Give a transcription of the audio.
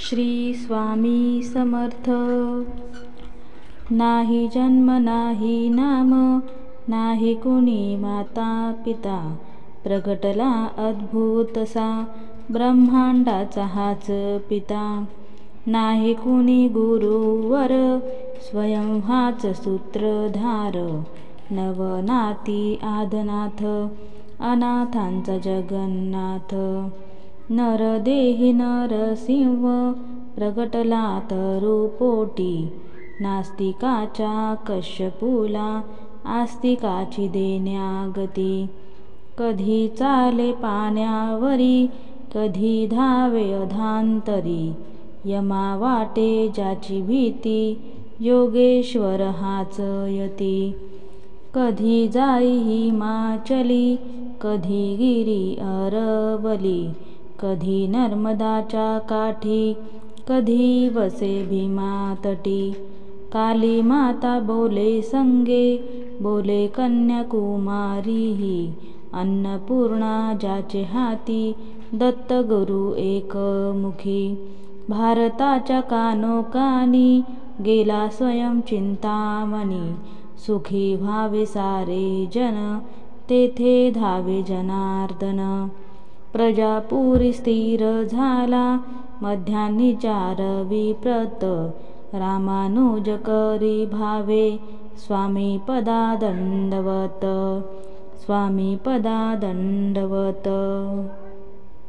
श्री स्वामी समर्थ। नाही जन्म नाही नाम, नाही कुणी माता पिता, प्रगटला अद्भुतसा ब्रह्मांडाचा हाच पिता। नाही कुणी गुरुवर, स्वयं हाच सूत्रधार, नवनाती आदनाथ, अनाथांचा जगन्नाथ। नरदेही नरसिंह, प्रगटला तरुपोटी, नास्तिकाच्या कश्यपूला, आस्तिकाची देण्यागती। कधी चाले पाण्यावरी, कधी धावे अधांतरी, यमा वाटे ज्याची भीती, योगेश्वर हाच यती। कधी जाई हिमाचली, कधी गिरी अरवली, कधी नर्मदाच्या काठी, कधी वसे भीमातटी। काली माता बोले संगे, बोले कन्याकुमारीही, अन्नपूर्णा ज्याचे हाती, दत्तगुरु एकमुखी। भारताच्या कानोकानी, गेला स्वयं चिंतामणी, सुखी व्हावे सारे जन, तेथे धावे जनार्दन। प्रजापुरी स्थिर झाला, मध्यान्ही चारवी प्रत, रामानुज करी भावे, स्वामी पदा दंडवत, स्वामी पदा दंडवत।